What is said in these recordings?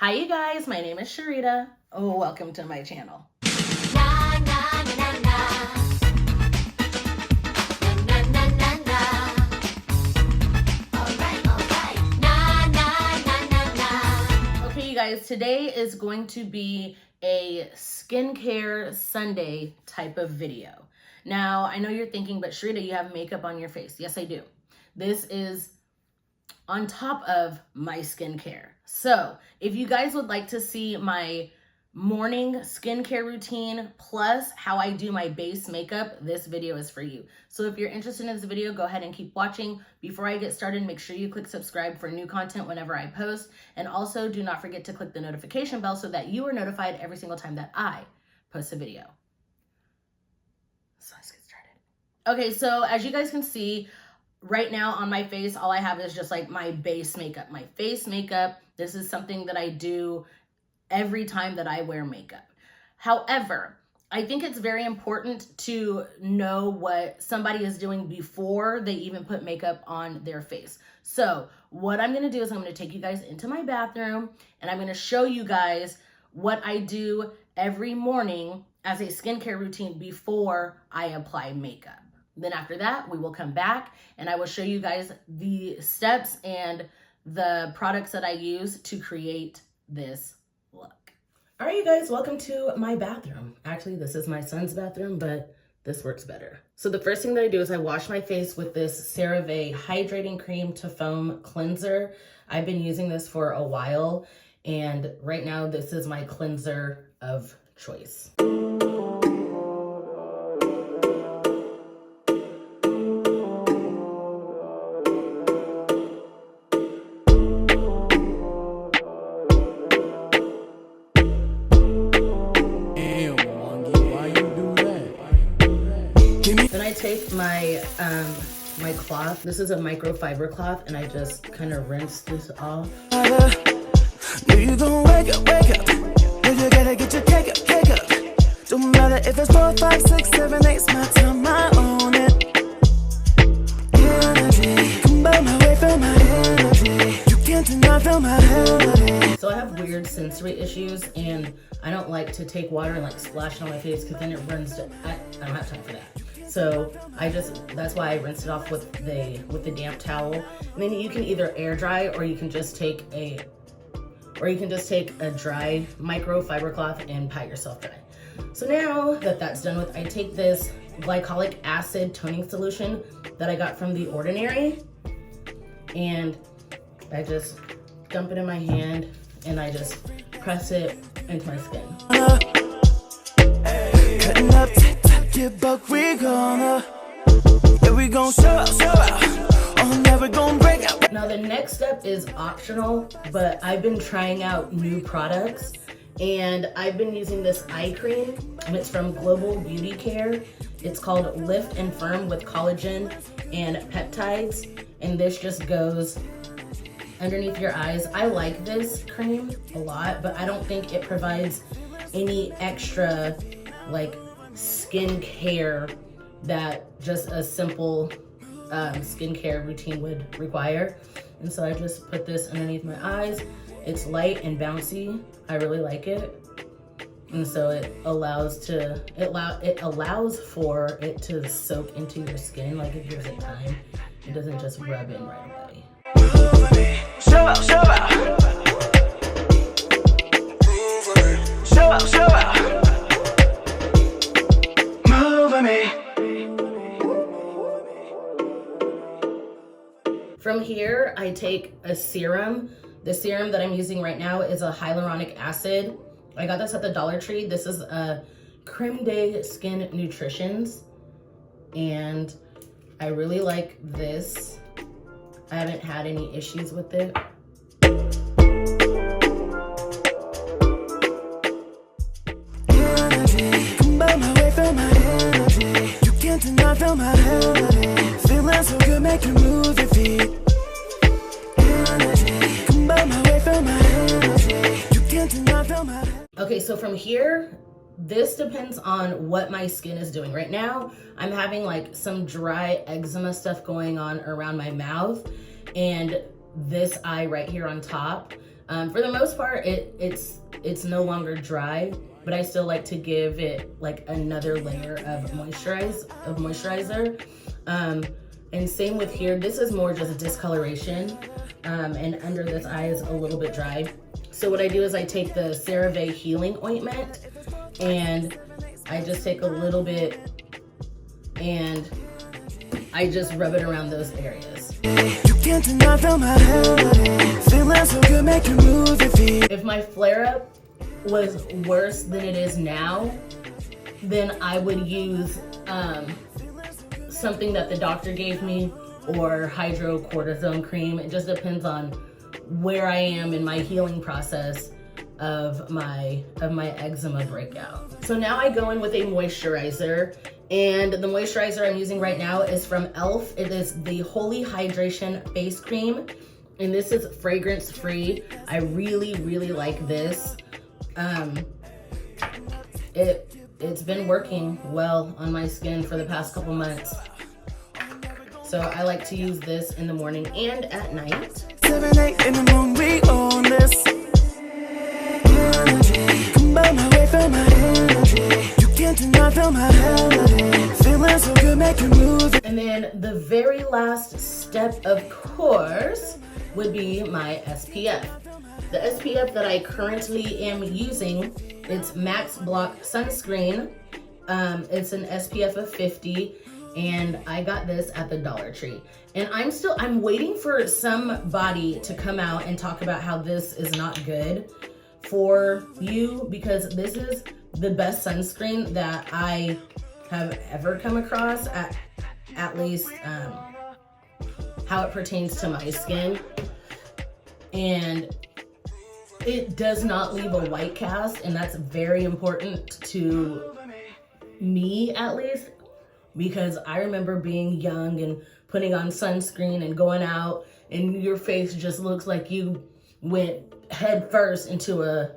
Hi you guys, my name is Cherita. Oh, welcome to my channel. Okay you guys, today is going to be a skincare Sunday type of video. Now, I know you're thinking, but Cherita, you have makeup on your face. Yes, I do. This is on top of my skincare. So if you guys would like to see my morning skincare routine plus how I do my base makeup, this video is for you. So if you're interested in this video, go ahead and keep watching. Before I get started, make sure you click subscribe for new content whenever I post. And also do not forget to click the notification bell so that you are notified every single time that I post a video. So let's get started. Okay, so as you guys can see, right now on my face, all I have is just like my base makeup. My face makeup, this is something that I do every time that I wear makeup. However, I think it's very important to know what somebody is doing before they even put makeup on their face. So what I'm gonna do is I'm gonna take you guys into my bathroom and I'm gonna show you guys what I do every morning as a skincare routine before I apply makeup. Then after that, we will come back and I will show you guys the steps and the products that I use to create this look. All right, you guys, welcome to my bathroom. Actually, this is my son's bathroom, but this works better. So the first thing that I do is I wash my face with this CeraVe Hydrating Cream to Foam Cleanser. I've been using this for a while, and right now this is my cleanser of choice. Then I take my my cloth. This is a microfiber cloth, and I just kind of rinse this off. You gonna wake up, wake up. You gotta get your cake up, cake up. Don't matter if it's 4, 5, 6, 7, 8, my time, I own it. Energy, come by my way, feel my energy. You can't deny, feel my energy. So I have weird sensory issues, and I don't like to take water and like splash it on my face because then it runs. I don't have time for that. So that's why I rinse it off with the damp towel. And then you can either air dry or you can just take a dry microfiber cloth and pat yourself dry. So now that that's done with, I take this glycolic acid toning solution that I got from The Ordinary, and I just dump it in my hand and I just press it into my skin. Cutting up, get buck, we gonna, yeah, we gonna show out, oh, never gonna break out. Now the next step is optional, but I've been trying out new products, and I've been using this eye cream, and it's from Global Beauty Care. It's called Lift and Firm with collagen and peptides, and this just goes underneath your eyes. I like this cream a lot, but I don't think it provides any extra like skincare that just a simple skincare routine would require. And so I just put this underneath my eyes. It's light and bouncy. I really like it. And so it allows for it to soak into your skin. Like it gives it time. It doesn't just rub in right away. Show out, show out. Show out, show out. From here, I take a serum. The serum that I'm using right now is a hyaluronic acid. I got this at the Dollar Tree. This is a Creme de Skin Nutritions, and I really like this. I haven't had any issues with it. Energy, come by my way, feel my energy. You can't deny, feel my energy. Feeling so good, make you move your feet. Energy, come by my way, feel my energy. You can't deny, feel my energy. Okay, so from here, this depends on what my skin is doing. Right now, I'm having like some dry eczema stuff going on around my mouth, and this eye right here on top, For the most part, it's no longer dry, but I still like to give it like another layer of moisturizer. And same with here. This is more just discoloration, and under this eye is a little bit dry. So what I do is I take the CeraVe healing ointment and I just take a little bit and I just rub it around those areas. If my flare-up was worse than it is now, then I would use something that the doctor gave me, or hydrocortisone cream. It just depends on where I am in my healing process of my eczema breakout. So now I go in with a moisturizer, and the moisturizer I'm using right now is from e.l.f. It is the Holy Hydration Face Cream, and this is fragrance free. I really like this. It's been working well on my skin for the past couple months. So I like to use this in the morning and at night. 7, 8 in the morning, we own this. Come by my way, feel my energy. You can't deny, feel my melody. Feeling so good, make you move. And then the very last step, of course, would be my SPF. The SPF that I currently am using, it's Max Block Sunscreen. It's an SPF of 50. And I got this at the Dollar Tree. And I'm waiting for somebody to come out and talk about how this is not good for you, because this is the best sunscreen that I have ever come across, at least how it pertains to my skin. And it does not leave a white cast, and that's very important to me, at least. Because I remember being young and putting on sunscreen and going out, and your face just looks like you went head first into a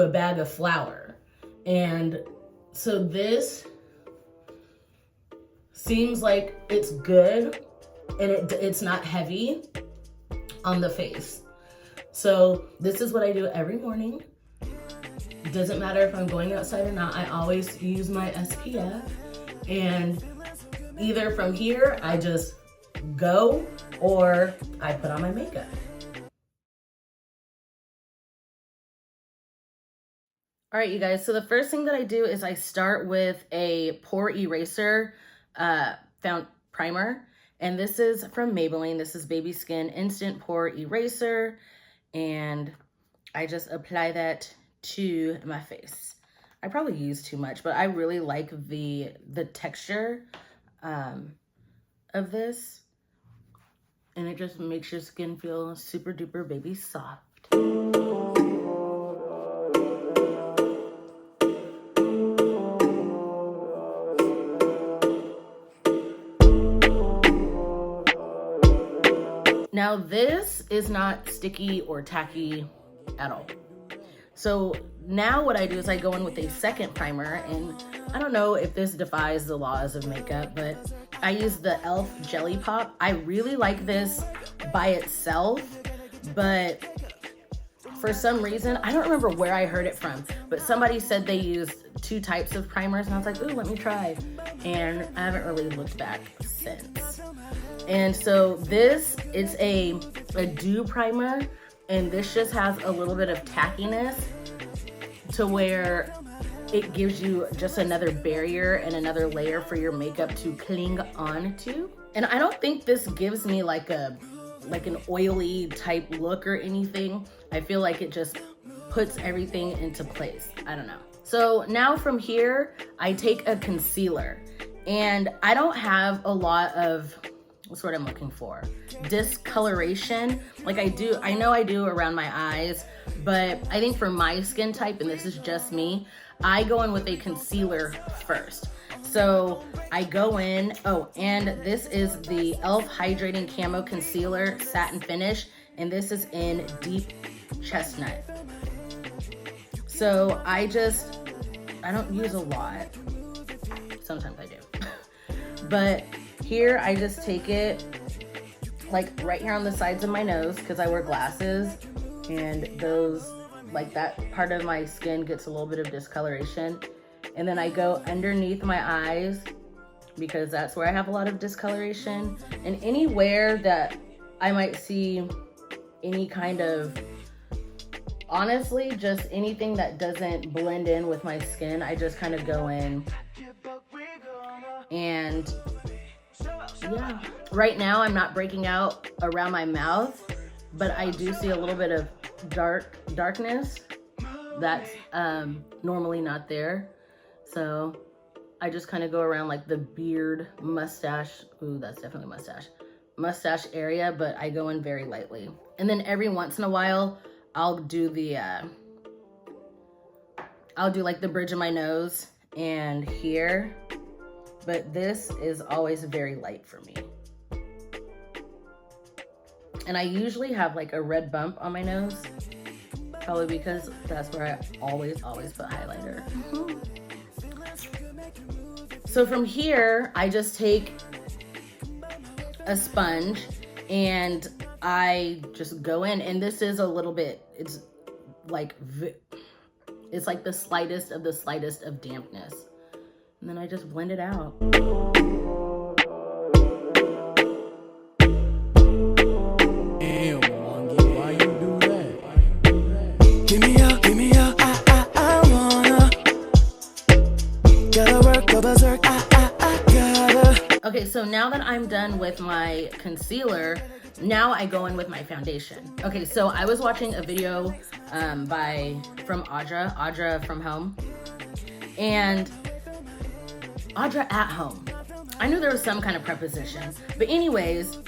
bag of flour. And so this seems like it's good, and it's not heavy on the face. So this is what I do every morning. It doesn't matter if I'm going outside or not. I always use my SPF. And either from here, I just go, or I put on my makeup. All right, you guys, so the first thing that I do is I start with a pore eraser found primer. And this is from Maybelline. This is Baby Skin Instant Pore Eraser. And I just apply that to my face. I probably use too much, but I really like the texture of this, and it just makes your skin feel super duper baby soft. Now this is not sticky or tacky at all. So now what I do is I go in with a second primer, and I don't know if this defies the laws of makeup, but I use the e.l.f. Jelly Pop. I really like this by itself, but for some reason, I don't remember where I heard it from, but somebody said they used 2 types of primers, and I was like, ooh, let me try. And I haven't really looked back since. And so this is a dew primer, and this just has a little bit of tackiness to where it gives you just another barrier and another layer for your makeup to cling on to. And I don't think this gives me like an oily type look or anything. I feel like it just puts everything into place. I don't know. So now from here, I take a concealer, and I don't have a lot of, what's what I'm looking for, discoloration. Like I know I do around my eyes, but I think for my skin type, and this is just me, I go in with a concealer first. So I go in, and this is the e.l.f. Hydrating Camo Concealer Satin Finish, and this is in Deep Chestnut. So I don't use a lot. Sometimes I do. But here I just take it like right here on the sides of my nose, because I wear glasses, and those, like that part of my skin gets a little bit of discoloration. And then I go underneath my eyes because that's where I have a lot of discoloration. And anywhere that I might see any kind of, honestly, just anything that doesn't blend in with my skin, I just kind of go in. And yeah, right now I'm not breaking out around my mouth, but I do see a little bit of darkness that's normally not there. So I just kind of go around like the beard, mustache. Ooh, that's definitely mustache area, but I go in very lightly. And then every once in a while, I'll do like the bridge of my nose and here, but this is always very light for me. And I usually have like a red bump on my nose, probably because that's where I always put highlighter. So from here, I just take a sponge and I just go in, and this is a little bit, it's like the slightest of dampness. And then I just blend it out. Okay, so now that I'm done with my concealer, now I go in with my foundation. Okay, so I was watching a video from Audra from Home, and Audra at Home. I knew there was some kind of preposition, but anyways,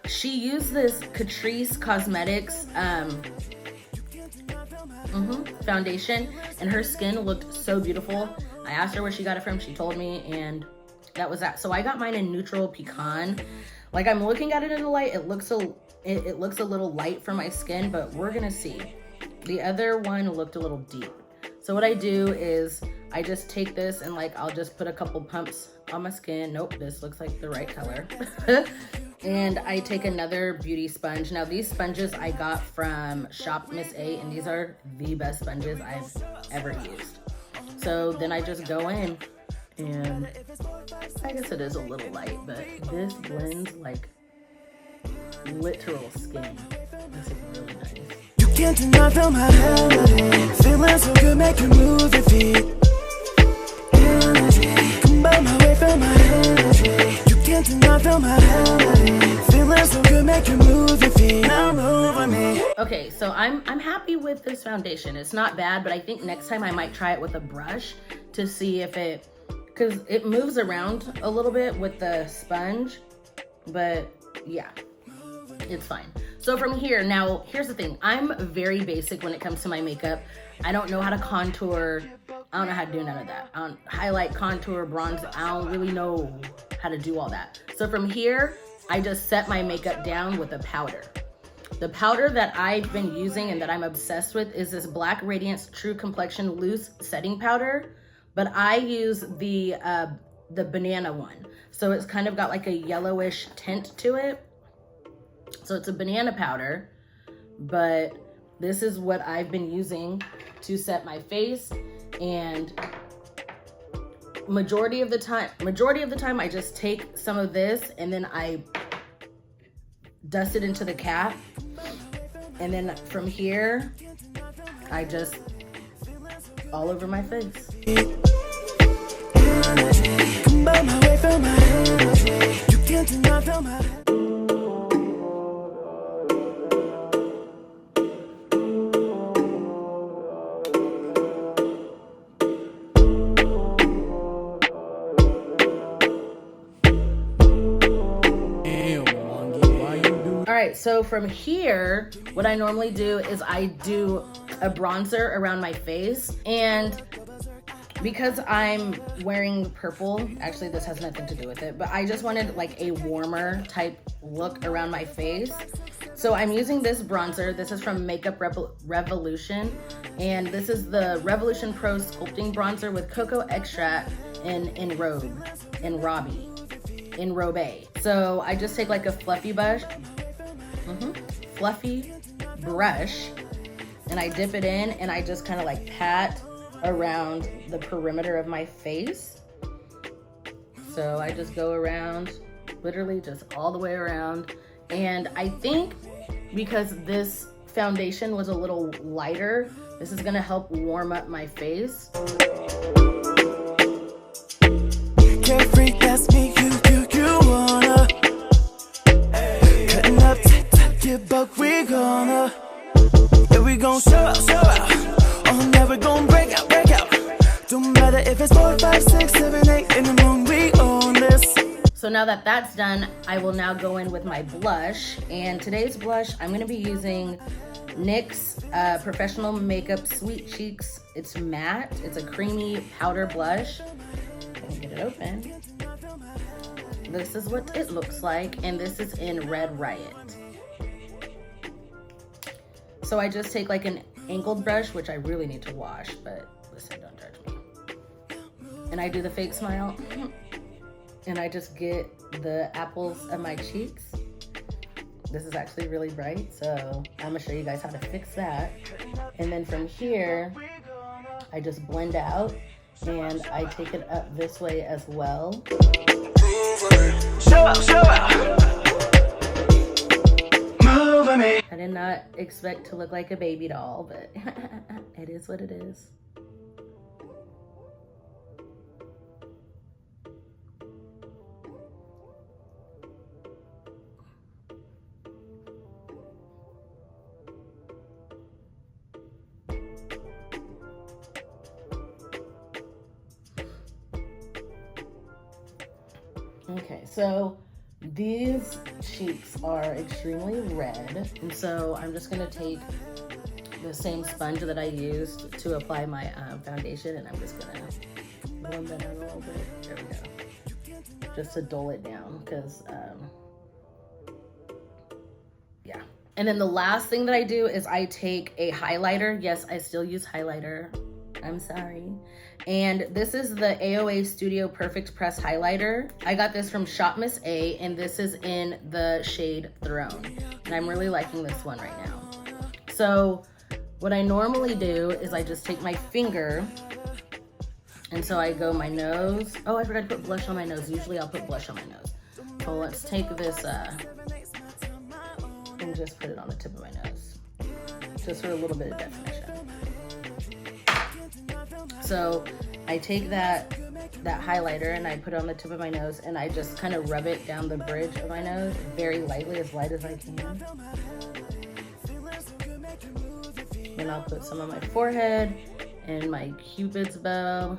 she used this Catrice Cosmetics foundation, and her skin looked so beautiful. I asked her where she got it from. She told me, and that was that. So I got mine in Neutral Pecan. Like, I'm looking at it in the light, it looks a little light for my skin, but we're gonna see. The other one looked a little deep. So what I do is I just take this and like I'll just put a couple pumps on my skin. Nope, this looks like the right color. And I take another beauty sponge. Now these sponges I got from Shop Miss A, and these are the best sponges I've ever used. So then I just go in, and I guess it is a little light, but this blends like literal skin. This is really nice. You can't deny, feel my energy. Feeling so good, make you move your feet. Energy, come by my way, feel my energy. You can't deny, feel my energy. Feeling so good, make you move your feet. Now move on me. Okay, so I'm happy with this foundation. It's not bad, but I think next time I might try it with a brush to see if it, because it moves around a little bit with the sponge, but yeah, it's fine. So from here, now here's the thing. I'm very basic when it comes to my makeup. I don't know how to contour. I don't know how to do none of that. I don't highlight, contour, bronze. I don't really know how to do all that. So from here, I just set my makeup down with a powder. The powder that I've been using and that I'm obsessed with is this Black Radiance True Complexion Loose Setting Powder, but I use the banana one. So it's kind of got like a yellowish tint to it. So it's a banana powder, but this is what I've been using to set my face. And majority of the time I just take some of this and then I dust it into the cap. And then from here, I just all over my face. Alright, so from here, what I normally do is I do a bronzer around my face, and because I'm wearing purple, actually this has nothing to do with it, but I just wanted like a warmer type look around my face. So I'm using this bronzer. This is from Makeup Revolution, and this is the Revolution Pro Sculpting Bronzer with cocoa extract in Robe. So I just take like a fluffy brush and I dip it in and I just kind of like pat around the perimeter of my face. So I just go around, literally just all the way around. And I think because this foundation was a little lighter, this is gonna help warm up my face. Carefree, that's me, you wanna. Cutting up, tight, but we gonna. Yeah, we gon' show out. Oh, never gon' break out. Don't matter if it's 4, 5, 6, 7, 8 in the moon, we own this. So now that that's done, I will now go in with my blush. And today's blush, I'm gonna be using NYX Professional Makeup Sweet Cheeks. It's matte, it's a creamy powder blush. Let me get it open. This is what it looks like, and this is in Red Riot. So I just take like an angled brush, which I really need to wash, but listen, don't judge me. And I do the fake smile, and I just get the apples of my cheeks. This is actually really bright, so I'm gonna show you guys how to fix that. And then from here, I just blend out, and I take it up this way as well. Show out. Move me. I did not expect to look like a baby doll, but it is what it is. Okay, so these cheeks are extremely red, and so I'm just gonna take the same sponge that I used to apply my foundation, and I'm just gonna blend that out a little bit. There we go. Just to dull it down, because yeah. And then the last thing that I do is I take a highlighter. Yes, I still use highlighter. I'm sorry. And this is the AOA Studio Perfect Press Highlighter. I got this from Shop Miss A, and this is in the shade Throne. And I'm really liking this one right now. So what I normally do is I just take my finger, and so I go my nose. Oh, I forgot to put blush on my nose. Usually I'll put blush on my nose. So let's take this and just put it on the tip of my nose, just for a little bit of definition. So I take that highlighter and I put it on the tip of my nose, and I just kind of rub it down the bridge of my nose very lightly, as light as I can. And I'll put some on my forehead and my Cupid's bow.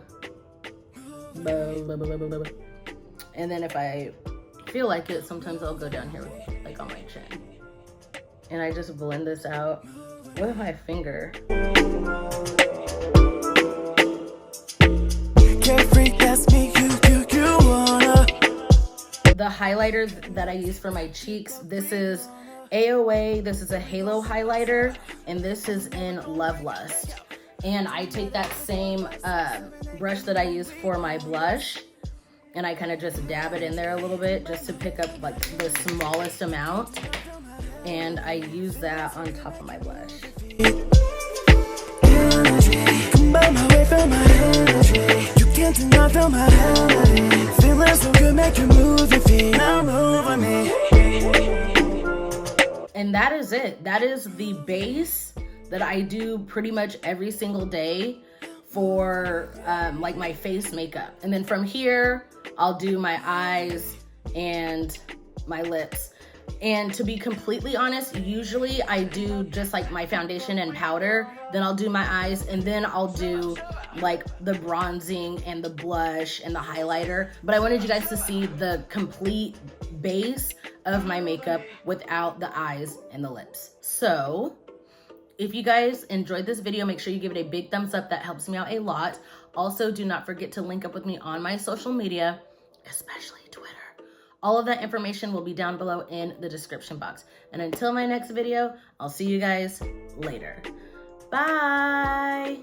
And then if I feel like it, sometimes I'll go down here with, like on my chin. And I just blend this out with my finger. The highlighter that I use for my cheeks, this is AOA, this is a halo highlighter, and this is in Love Lust. And I take that same brush that I use for my blush, and I kind of just dab it in there a little bit just to pick up like the smallest amount, and I use that on top of my blush. And that is it. That is the base that I do pretty much every single day for like my face makeup. And then from here, I'll do my eyes and my lips. And to be completely honest, usually I do just like my foundation and powder, then I'll do my eyes, and then I'll do like the bronzing and the blush and the highlighter. But I wanted you guys to see the complete base of my makeup without the eyes and the lips. So if you guys enjoyed this video, make sure you give it a big thumbs up. That helps me out a lot. Also, do not forget to link up with me on my social media, especially Twitter. All of that information will be down below in the description box. And until my next video, I'll see you guys later. Bye.